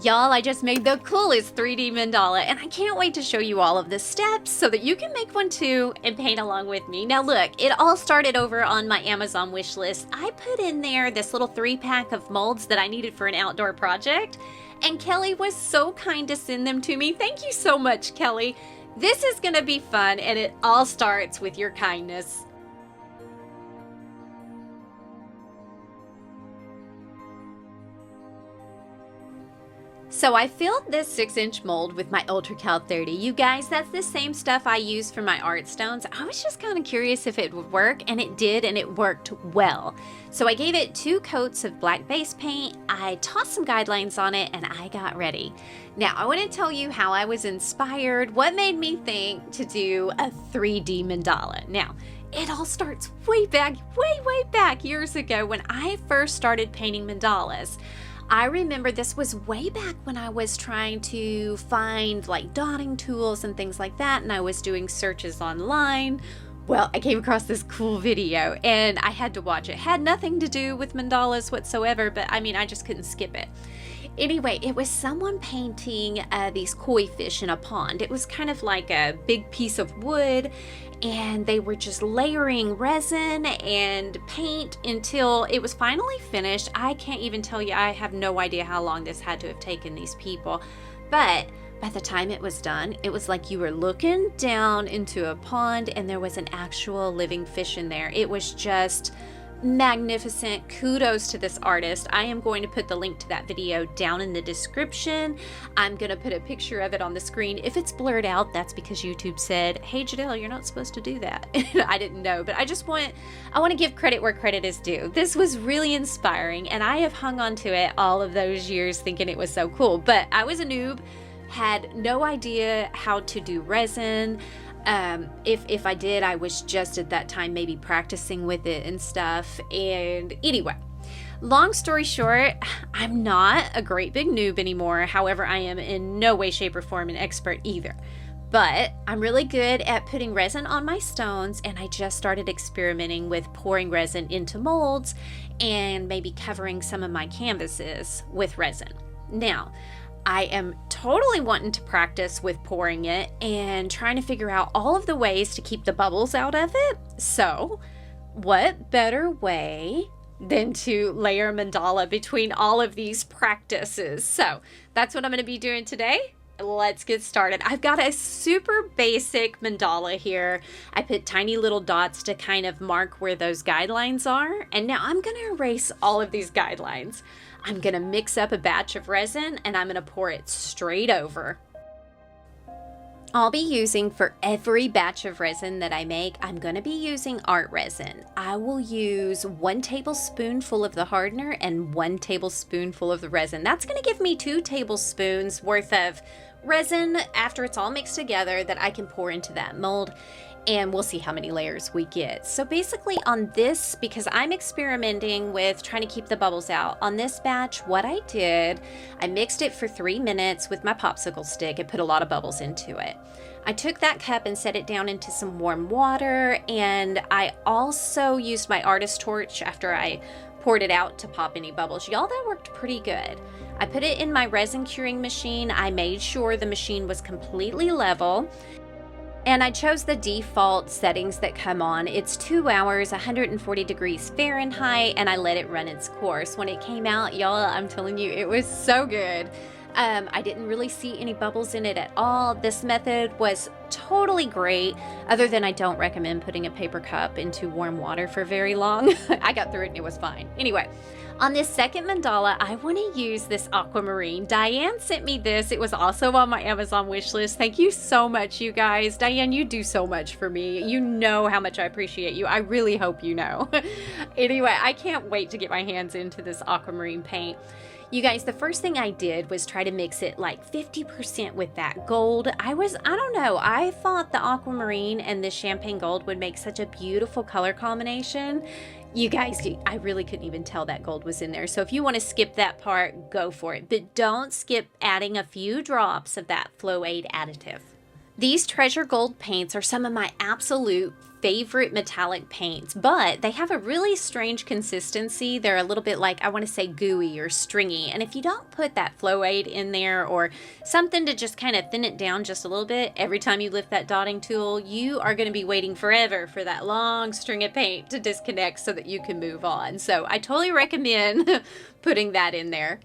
Y'all, I just made the coolest 3D mandala, and I can't wait to show you all of the steps so that you can make one too and paint along with me. Now look, it all started over on my Amazon wish list. I put in there this little 3-pack of molds that I needed for an outdoor project, and Kelly was so kind to send them to me. Thank you so much, Kelly. This is gonna be fun, and it all starts with your kindness. So I filled this 6-inch mold with my Ultracal 30. You guys, that's the same stuff I use for my art stones. I was just kind of curious if it would work, and it did, and it worked well. So I gave it 2 coats of black base paint, I tossed some guidelines on it, and I got ready. Now I want to tell you how I was inspired, what made me think to do a 3D mandala. Now, it all starts way back years ago when I first started painting mandalas. I remember this was way back when I was trying to find like dotting tools and things like that, and I was doing searches online. Well, I came across this cool video and I had to watch it. It had nothing to do with mandalas whatsoever, but I mean, I just couldn't skip it. Anyway, it was someone painting these koi fish in a pond. It was kind of like a big piece of wood, and they were just layering resin and paint until it was finally finished. I can't even tell you, I have no idea how long this had to have taken these people. But by the time it was done, it was like you were looking down into a pond and there was an actual living fish in there. It was just magnificent. Kudos to this artist. I am going to put the link to that video down in the description. I'm going to put a picture of it on the screen. If it's blurred out, that's because YouTube said, hey JaDeL, you're not supposed to do that. I didn't know, but I want to give credit where credit is due. This was really inspiring, and I have hung on to it all of those years thinking it was so cool, but I was a noob, had no idea how to do resin. If I did, I was just at that time maybe practicing with it and stuff. And anyway, long story short, I'm not a great big noob anymore. However, I am in no way, shape, or form an expert either. But I'm really good at putting resin on my stones, and I just started experimenting with pouring resin into molds and maybe covering some of my canvases with resin. Now, I am totally wanting to practice with pouring it and trying to figure out all of the ways to keep the bubbles out of it. So, what better way than to layer mandala between all of these practices? So, that's what I'm going to be doing today. Let's get started. I've got a super basic mandala here. I put tiny little dots to kind of mark where those guidelines are. And now I'm going to erase all of these guidelines. I'm going to mix up a batch of resin and I'm going to pour it straight over. I'll be using, for every batch of resin that I make, I'm going to be using art resin. I will use 1 tablespoonful of the hardener and 1 tablespoonful of the resin. That's going to give me 2 tablespoons worth of resin after it's all mixed together that I can pour into that mold. And we'll see how many layers we get. So basically on this, because I'm experimenting with trying to keep the bubbles out, on this batch, what I did, I mixed it for 3 minutes with my popsicle stick. It put a lot of bubbles into it. I took that cup and set it down into some warm water, and I also used my artist torch after I poured it out to pop any bubbles. Y'all, that worked pretty good. I put it in my resin curing machine. I made sure the machine was completely level. And I chose the default settings that come on. It's 2 hours, 140 degrees Fahrenheit, and I let it run its course. When it came out, y'all, I'm telling you, it was so good. I didn't really see any bubbles in it at all. This method was totally great, other than I don't recommend putting a paper cup into warm water for very long. I got through it and it was fine. Anyway, on this second mandala, I want to use this aquamarine. Diane sent me this. It was also on my Amazon wish list. Thank you so much, you guys. Diane, you do so much for me. You know how much I appreciate you. I really hope you know. Anyway, I can't wait to get my hands into this aquamarine paint. You guys, the first thing I did was try to mix it like 50% with that gold. I don't know, I thought the aquamarine and the champagne gold would make such a beautiful color combination. You guys, I really couldn't even tell that gold was in there. So if you want to skip that part, go for it. But don't skip adding a few drops of that Flow Aid additive. These treasure gold paints are some of my absolute favorite metallic paints, but they have a really strange consistency. They're a little bit like, I want to say gooey or stringy. And if you don't put that flow aid in there or something to just kind of thin it down just a little bit, every time you lift that dotting tool, you are going to be waiting forever for that long string of paint to disconnect so that you can move on. So I totally recommend putting that in there.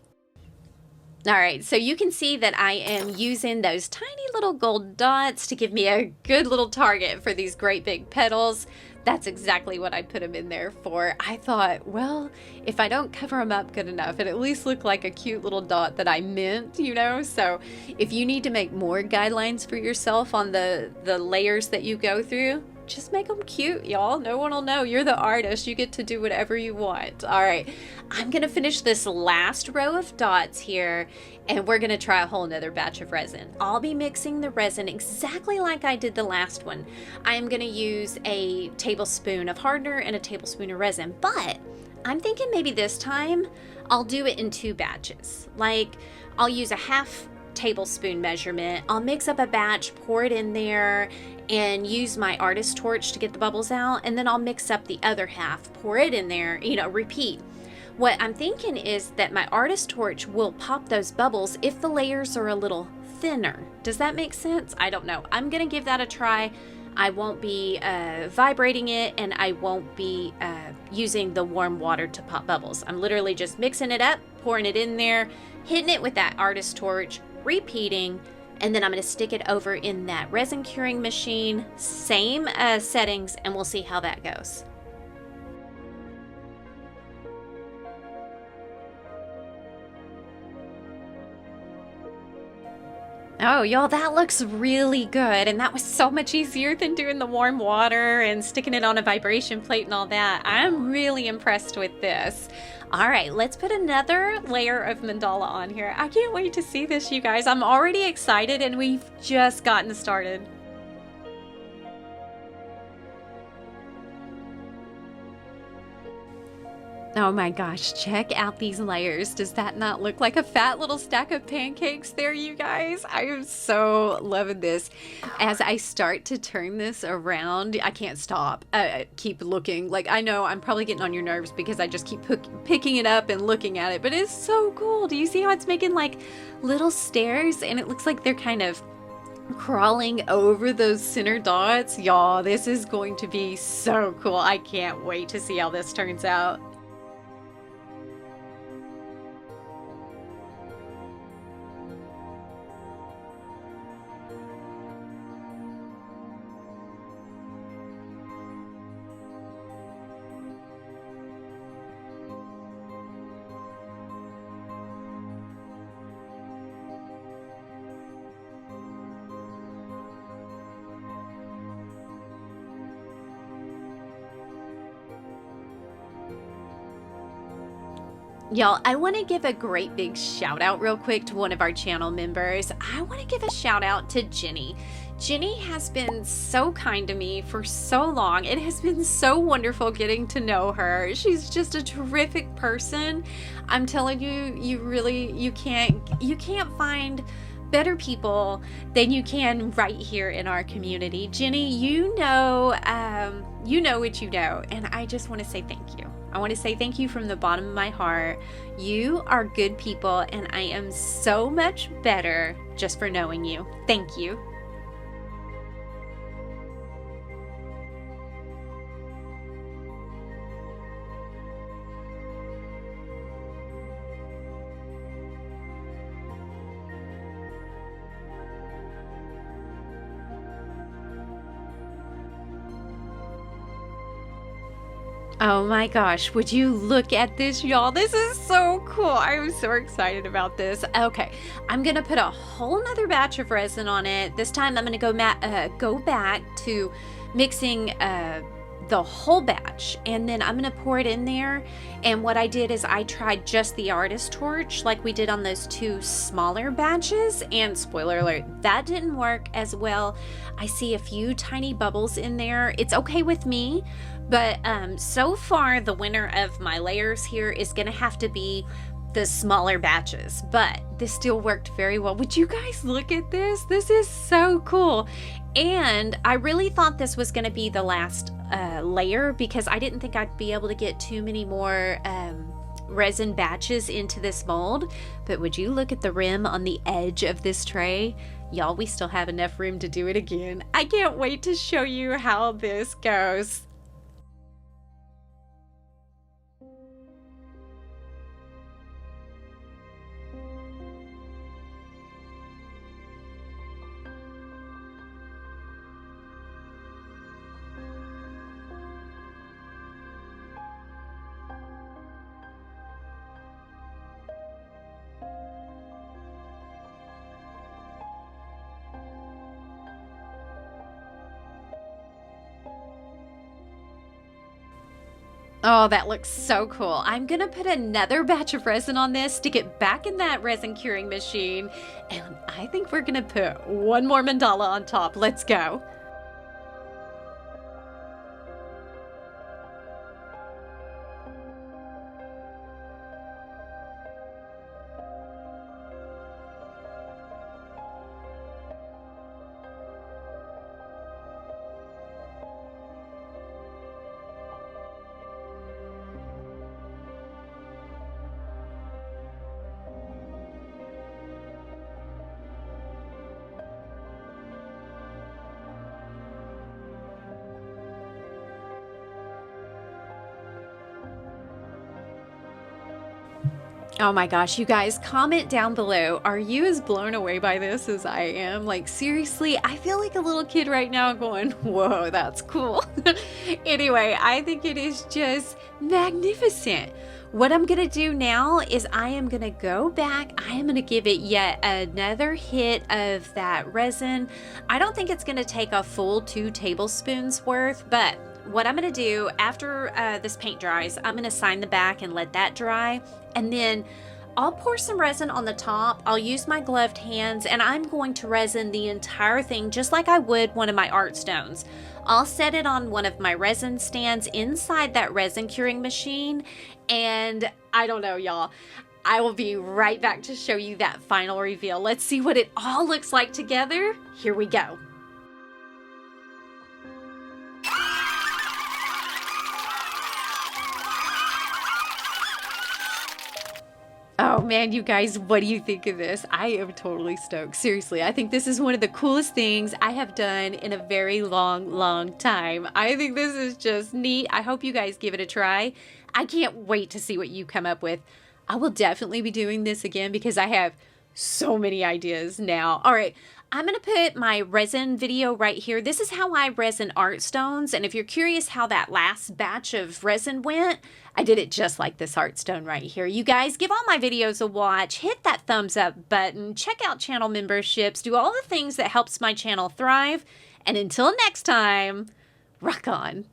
All right, so you can see that I am using those tiny little gold dots to give me a good little target for these great big petals. That's exactly what I put them in there for. I thought, well, if I don't cover them up good enough, it at least look like a cute little dot that I meant, you know? So if you need to make more guidelines for yourself on the layers that you go through, just make them cute, y'all. No one will know. You're the artist. You get to do whatever you want. All right, I'm gonna finish this last row of dots here, and we're gonna try a whole nother batch of resin. I'll be mixing the resin exactly like I did the last one. I am gonna use a tablespoon of hardener and a tablespoon of resin, but I'm thinking maybe this time I'll do it in 2 batches. Like, I'll use a half tablespoon measurement. I'll mix up a batch, pour it in there, and use my artist torch to get the bubbles out, and then I'll mix up the other half, pour it in there, you know, repeat. What I'm thinking is that my artist torch will pop those bubbles if the layers are a little thinner. Does that make sense? I don't know. I'm gonna give that a try. I won't be vibrating it, and I won't be using the warm water to pop bubbles. I'm literally just mixing it up, pouring it in there, hitting it with that artist torch, repeating, and then I'm going to stick it over in that resin curing machine, same settings, and we'll see how that goes. Oh, y'all, that looks really good. And that was so much easier than doing the warm water and sticking it on a vibration plate and all that. I'm really impressed with this. All right, let's put another layer of mandala on here. I can't wait to see this, you guys. I'm already excited, and we've just gotten started. Oh my gosh, check out these layers. Does that not look like a fat little stack of pancakes there, you guys? I am so loving this. As I start to turn this around, I can't stop. Keep looking. Like, I know I'm probably getting on your nerves because I just keep picking it up and looking at it, but it's so cool. Do you see how it's making like little stairs? And it looks like they're kind of crawling over those center dots. Y'all, this is going to be so cool. I can't wait to see how this turns out. Y'all, I want to give a great big shout out real quick to one of our channel members. I want to give a shout out to Jenny. Jenny has been so kind to me for so long. It has been so wonderful getting to know her. She's just a terrific person. I'm telling you, you can't find better people than you can right here in our community. Jenny, you know what you know, and I just want to say thank you. I want to say thank you from the bottom of my heart. You are good people, and I am so much better just for knowing you. Thank you. Oh my gosh, would you look at this, y'all? This is so cool. I'm so excited about this. Okay, I'm gonna put a whole nother batch of resin on it. This time I'm gonna go back to mixing the whole batch, and then I'm gonna pour it in there. And what I did is I tried just the artist torch like we did on those 2 smaller batches, and spoiler alert, that didn't work as well. I see a few tiny bubbles in there. It's okay with me, but so far the winner of my layers here is gonna have to be the smaller batches, but this still worked very well. Would you guys look at this? This is so cool. And I really thought this was going to be the last layer because I didn't think I'd be able to get too many more resin batches into this mold. But would you look at the rim on the edge of this tray? Y'all, we still have enough room to do it again. I can't wait to show you how this goes. Oh, that looks so cool. I'm gonna put another batch of resin on this, stick it back in that resin curing machine, and I think we're gonna put one more mandala on top. Let's go. Oh my gosh, you guys, comment down below. Are you as blown away by this as I am? Like, seriously, I feel like a little kid right now going, whoa, that's cool. Anyway, I think it is just magnificent. What I'm gonna do now is I am gonna go back. I am gonna give it yet another hit of that resin. I don't think it's gonna take a full 2 tablespoons worth, but what I'm gonna do after this paint dries, I'm gonna sign the back and let that dry. And then I'll pour some resin on the top. I'll use my gloved hands and I'm going to resin the entire thing just like I would one of my art stones. I'll set it on one of my resin stands inside that resin curing machine. And I don't know, y'all. I will be right back to show you that final reveal. Let's see what it all looks like together. Here we go. Oh man, you guys, what do you think of this? I am totally stoked. Seriously, I think this is one of the coolest things I have done in a very long time. I think this is just neat. I hope you guys give it a try. I can't wait to see what you come up with. I will definitely be doing this again because I have so many ideas now. All right, I'm gonna put my resin video right here. This is how I resin art stones. And if you're curious how that last batch of resin went, I did it just like this art stone right here. You guys, give all my videos a watch, hit that thumbs up button, check out channel memberships, do all the things that helps my channel thrive. And until next time, rock on.